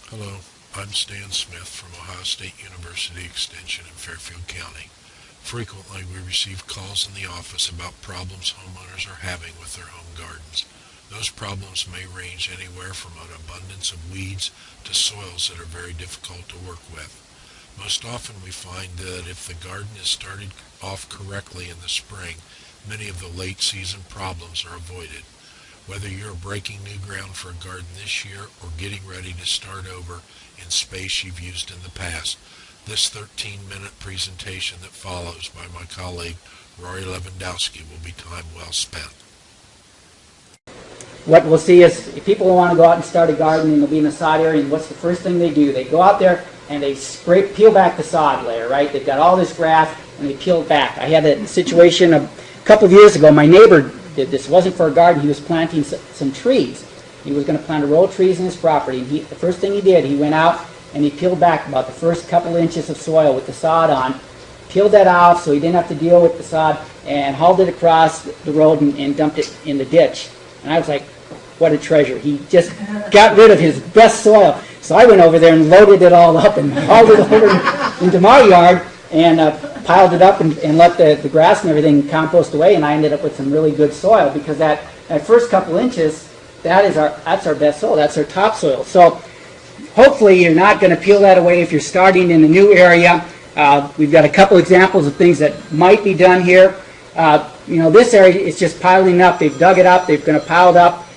Hello, I'm Stan Smith from Ohio State University Extension in Fairfield County. Frequently, we receive calls in the office about problems homeowners are having with their home gardens. Those problems may range anywhere from an abundance of weeds to soils that are very difficult to work with. Most often we find that if the garden is started off correctly in the spring, many of the late season problems are avoided. Whether you're breaking new ground for a garden this year or getting ready to start over in space you've used in the past, this 13-minute presentation that follows by my colleague Rory Lewandowski will be time well spent. What we'll see is if people want to go out and start a garden and they'll be in the sod area, and what's the first thing they do? They go out there and they peel back the sod layer, right? They've got all this grass and they peel it back. I had a situation a couple of years ago. My neighbor did this. It wasn't for a garden. He was planting some trees. He was going to plant a row of trees in his property. And the first thing he did, he went out and he peeled back about the first couple inches of soil with the sod on, peeled that off so he didn't have to deal with the sod, and hauled it across the road and dumped it in the ditch. And I was like, what a treasure. He just got rid of his best soil. So I went over there and loaded it all up and hauled it over into my yard and piled it up and let the grass and everything compost away, and I ended up with some really good soil because that first couple inches, that's our best soil. That's our topsoil. So hopefully you're not going to peel that away if you're starting in a new area. We've got a couple examples of things that might be done here. This area is just piling up. They've dug it up. They're going to pile it up.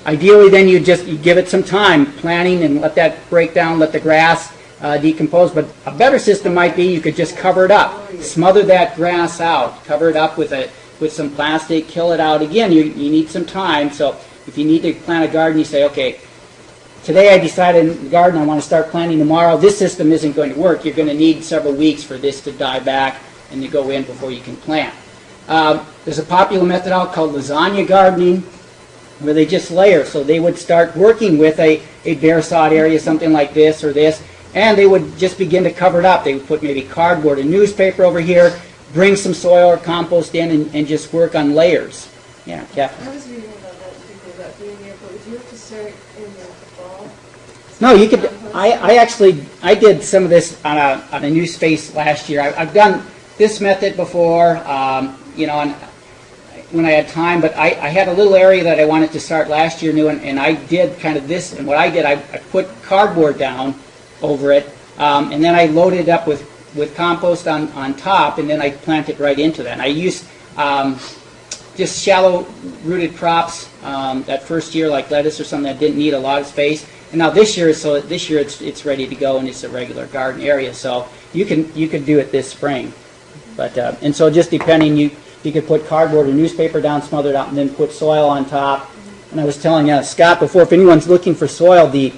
Ideally, then you give it some time, planting, and let that break down, let the grass decompose. But a better system might be you could just cover it up, smother that grass out, cover it up with some plastic, kill it out. Again, you need some time. So if you need to plant a garden, you say, okay, today I decided in the garden I want to start planting tomorrow. This system isn't going to work. You're going to need several weeks for this to die back and to go in before you can plant. There's a popular method out called lasagna gardening, where they just layer. So they would start working with a bare sod area, something like this or this, and they would just begin to cover it up. They would put maybe cardboard and newspaper over here, bring some soil or compost in, and just work on layers. Yeah, Catherine. I was reading about that, particularly about being here, but would you have to start in the fall? No, you could. I did some of this on a new space last year. I've done this method before, and when I had time, but I had a little area that I wanted to start last year new, and I did kind of this, and what I did, I put cardboard down over it, and then I loaded it up with compost on top, and then I planted right into that. And I used just shallow rooted crops that first year, like lettuce or something that didn't need a lot of space. And now this year it's ready to go, and it's a regular garden area, so you could do it this spring. But and so just depending, you could put cardboard or newspaper down, smother it out, and then put soil on top. And I was telling Scott before, if anyone's looking for soil, the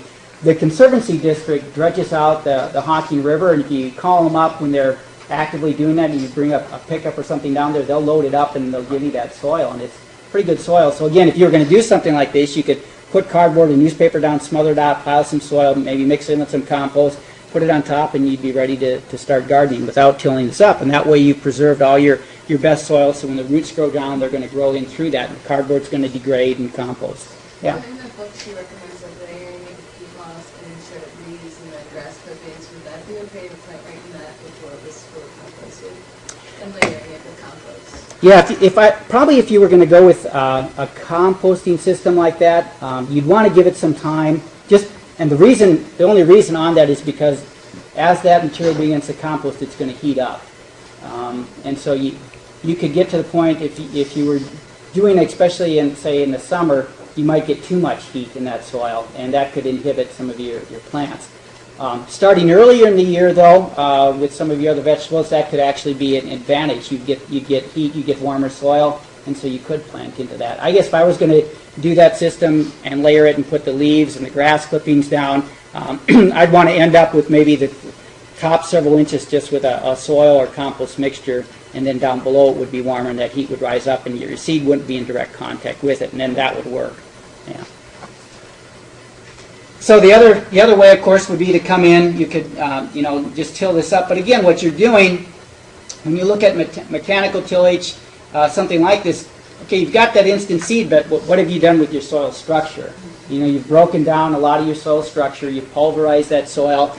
Conservancy District dredges out the Hocking River, and if you call them up when they're actively doing that, and you bring up a pickup or something down there, they'll load it up and they'll give you that soil, and it's pretty good soil. So again, if you're going to do something like this, you could put cardboard and newspaper down, smother it out, pile some soil, maybe mix it in with some compost, put it on top, and you'd be ready to start gardening without tilling this up. And that way you preserved all your best soil, so when the roots grow down, they're going to grow in through that. And the cardboard's going to degrade and compost. Yeah. In the book, she recommends a layering of peat moss and shredded leaves and then grass clippings. Would that be okay to plant right in that before it was fully composted? And layering it with compost? Yeah, if you were going to go with a composting system like that, you'd want to give it some time. And the only reason on that is because as that material begins to compost, it's going to heat up. And so you could get to the point if you were doing it, especially in the summer, you might get too much heat in that soil, and that could inhibit some of your plants. Starting earlier in the year, though, with some of your other vegetables, that could actually be an advantage. You get heat, you get warmer soil, and so you could plant into that. I guess if I was going to do that system and layer it and put the leaves and the grass clippings down, I'd want to end up with maybe the top several inches just with a soil or compost mixture, and then down below it would be warmer, and that heat would rise up, and your seed wouldn't be in direct contact with it, and then that would work. Yeah. So the other way, of course, would be to come in. You could just till this up. But again, what you're doing when you look at mechanical tillage, something like this, Okay, you've got that instant seed, but what have you done with your soil structure? You know, you've broken down a lot of your soil structure. You've pulverized that soil.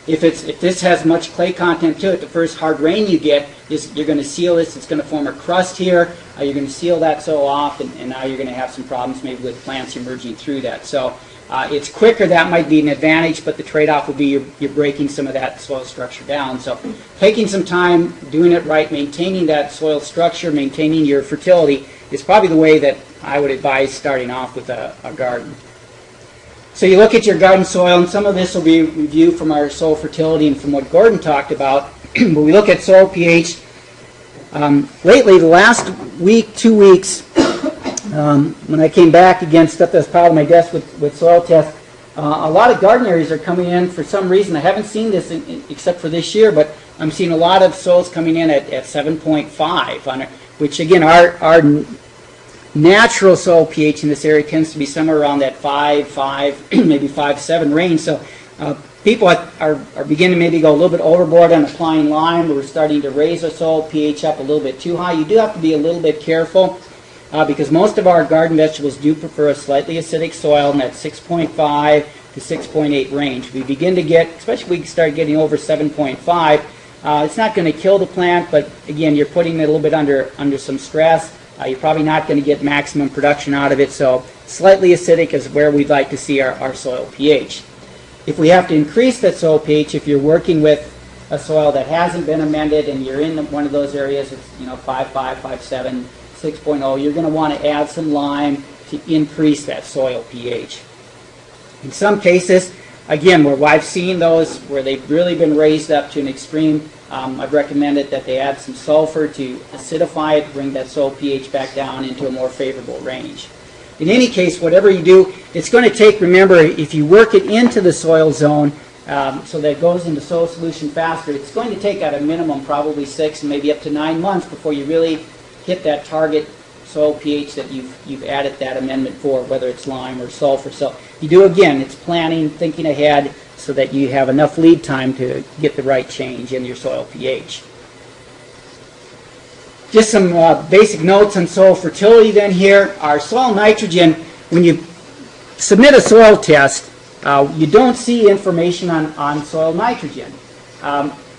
If this has much clay content to it, the first hard rain you get you're going to seal this. It's going to form a crust here. You're going to seal that soil off, and now you're going to have some problems maybe with plants emerging through that. So it's quicker. That might be an advantage, but the trade-off will be you're breaking some of that soil structure down. So taking some time, doing it right, maintaining that soil structure, maintaining your fertility is probably the way that I would advise starting off with a garden. So you look at your garden soil, and some of this will be reviewed from our soil fertility and from what Gordon talked about. But we look at soil pH. Lately, the last week, 2 weeks, when I came back again, stuff that's piled on my desk with soil tests, a lot of garden areas are coming in for some reason. I haven't seen this except for this year, but I'm seeing a lot of soils coming in at 7.5, which again, our natural soil pH in this area tends to be somewhere around that 5, maybe 5, 7 range. So people are beginning to maybe go a little bit overboard on applying lime. We're starting to raise our soil pH up a little bit too high. You do have to be a little bit careful because most of our garden vegetables do prefer a slightly acidic soil in that 6.5 to 6.8 range. We begin to get, especially if we start getting over 7.5, it's not going to kill the plant, but again, you're putting it a little bit under some stress. You're probably not going to get maximum production out of it, so slightly acidic is where we'd like to see our soil pH. If we have to increase that soil pH, if you're working with a soil that hasn't been amended and you're in one of those areas, it's 5.5, 5.7, 6.0, you're going to want to add some lime to increase that soil pH. In some cases, again, where I've seen those where they've really been raised up to an extreme, I've recommended that they add some sulfur to acidify it, bring that soil pH back down into a more favorable range. In any case, whatever you do, it's going to take, remember, if you work it into the soil zone so that it goes into soil solution faster, it's going to take at a minimum probably 6 and maybe up to 9 months before you really hit that target soil pH that you've added that amendment for, whether it's lime or sulfur. So you do, again, it's planning, thinking ahead, so that you have enough lead time to get the right change in your soil pH. Just some basic notes on soil fertility then here. Our soil nitrogen, when you submit a soil test, you don't see information on soil nitrogen.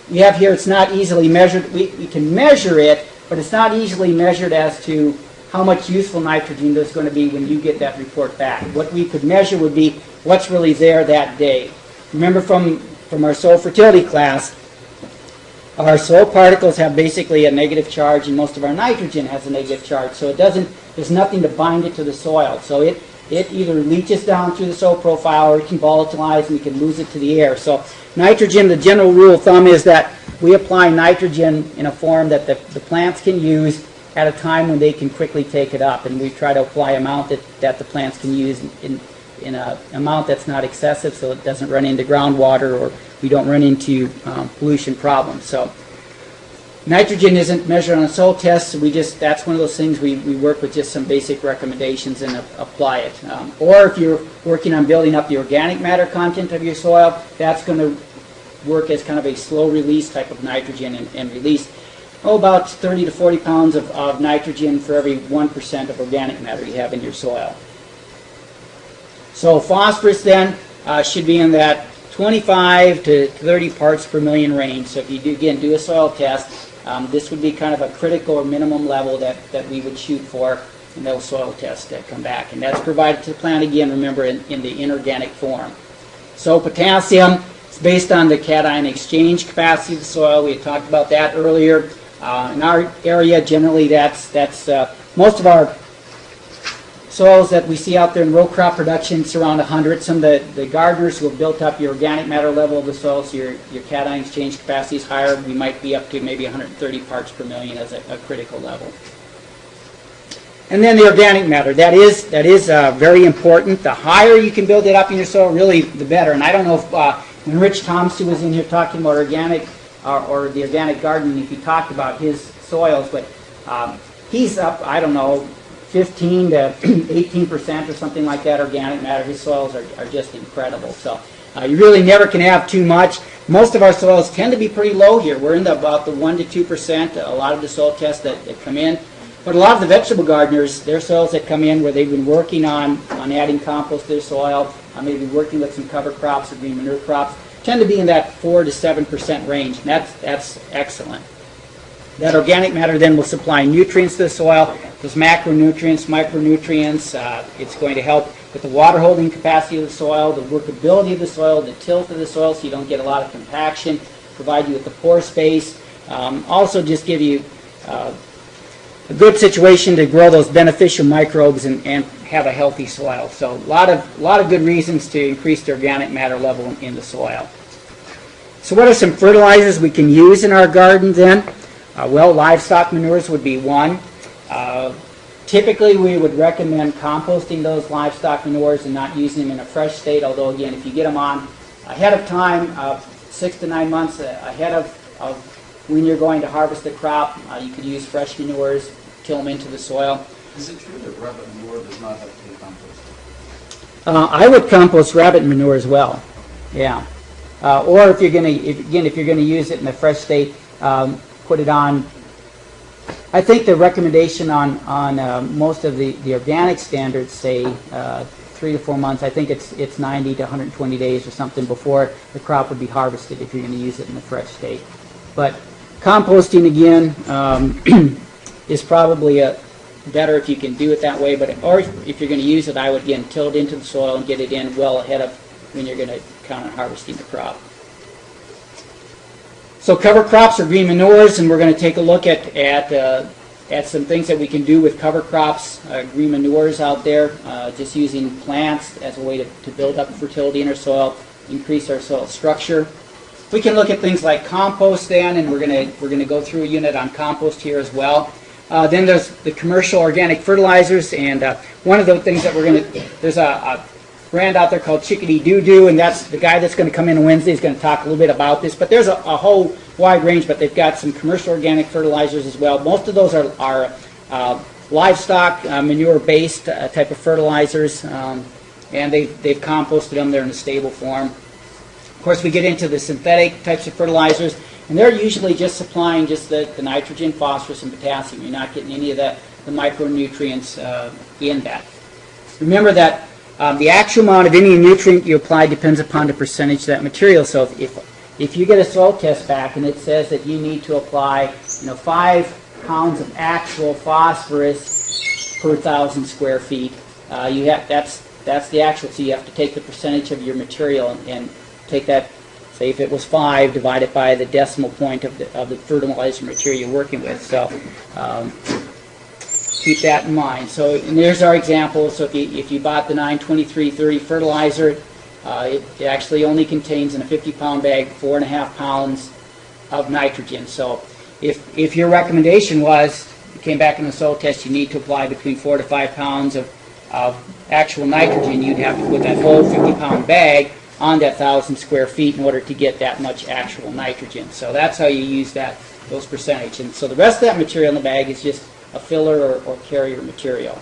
We have here, it's not easily measured. We can measure it, but it's not easily measured as to how much useful nitrogen there's going to be when you get that report back. What we could measure would be what's really there that day. Remember from our soil fertility class, our soil particles have basically a negative charge, and most of our nitrogen has a negative charge. So there's nothing to bind it to the soil. So it either leaches down through the soil profile, or it can volatilize and we can lose it to the air. So nitrogen, the general rule of thumb is that we apply nitrogen in a form that the plants can use at a time when they can quickly take it up, and we try to apply amount that the plants can use in an amount that's not excessive, so it doesn't run into groundwater or we don't run into pollution problems. So nitrogen isn't measured on a soil test, so that's one of those things we work with just some basic recommendations and apply it. Or if you're working on building up the organic matter content of your soil, that's going to work as kind of a slow release type of nitrogen and release about 30 to 40 pounds of nitrogen for every 1% of organic matter you have in your soil. So phosphorus then should be in that 25 to 30 parts per million range. So if you do a soil test, this would be kind of a critical or minimum level that we would shoot for in those soil tests that come back. And that's provided to the plant, again, remember, in the inorganic form. So potassium is based on the cation exchange capacity of the soil. We had talked about that earlier. In our area, generally, that's most of our soils that we see out there in row crop production, it's around 100. Some of the gardeners who have built up your organic matter level of the soil, so your cation exchange capacity is higher. We might be up to maybe 130 parts per million as a critical level. And then the organic matter, that is very important. The higher you can build it up in your soil, really the better. And I don't know if when Rich Thompson was in here talking about organic or the organic gardening, if he talked about his soils, but he's up, I don't know, 15 to 18% or something like that organic matter. His soils are just incredible. So you really never can have too much. Most of our soils tend to be pretty low here. We're in about the 1 to 2%. A lot of the soil tests that come in, But a lot of the vegetable gardeners, their soils that come in where they've been working on adding compost to their soil, maybe working with some cover crops or green manure crops, tend to be in that 4 to 7% range, and that's excellent. That organic matter then will supply nutrients to the soil, those macronutrients, micronutrients. It's going to help with the water holding capacity of the soil, the workability of the soil, the tilt of the soil so you don't get a lot of compaction, provide you with the pore space. Also just give you a good situation to grow those beneficial microbes and have a healthy soil. So a lot of good reasons to increase the organic matter level in the soil. So what are some fertilizers we can use in our garden then? Well, livestock manures would be one. Typically, we would recommend composting those livestock manures and not using them in a fresh state, although, again, if you get them on ahead of time, 6 to 9 months ahead of when you're going to harvest the crop, you could use fresh manures, till them into the soil. Is it true that rabbit manure does not have to be composted? I would compost rabbit manure as well, yeah. Or if you're going to use it in a fresh state, put it on. I think the recommendation on most of the organic standards say 3 to 4 months. I think it's 90 to 120 days or something before the crop would be harvested if you're going to use it in the fresh state. But composting again is probably better if you can do it that way. Or if you're going to use it, I would again till it into the soil and get it in well ahead of when you're going to count on harvesting the crop. So cover crops or green manures, and we're going to take a look at some things that we can do with cover crops, green manures out there, just using plants as a way to build up fertility in our soil, increase our soil structure. We can look at things like compost then, and we're going to go through a unit on compost here as well. Then there's the commercial organic fertilizers, and one of the things that there's a brand out there called Chickadee Doo Doo, and that's the guy that's going to come in on Wednesday is going to talk a little bit about this. But there's a whole wide range, but they've got some commercial organic fertilizers as well. Most of those are livestock manure-based type of fertilizers, and they've composted them. They're in a stable form. Of course, we get into the synthetic types of fertilizers, and they're usually just supplying just the nitrogen, phosphorus, and potassium. You're not getting any of the micronutrients in that. Remember that the actual amount of any nutrient you apply depends upon the percentage of that material. So if you get a soil test back and it says that you need to apply 5 pounds of actual phosphorus per 1,000 square feet, that's the actual. So you have to take the percentage of your material and take that. Say if it was 5, divide it by the decimal point of the fertilizer material you're working with. So keep that in mind. So and there's our example. So if you bought the 92330 fertilizer, it actually only contains in a 50-pound bag 4.5 pounds of nitrogen. So if your recommendation was, you came back in the soil test, you need to apply between 4 to 5 pounds of actual nitrogen, you'd have to put that whole 50-pound bag on that 1,000 square feet in order to get that much actual nitrogen. So that's how you use those percentage. And so the rest of that material in the bag is just a filler or carrier material.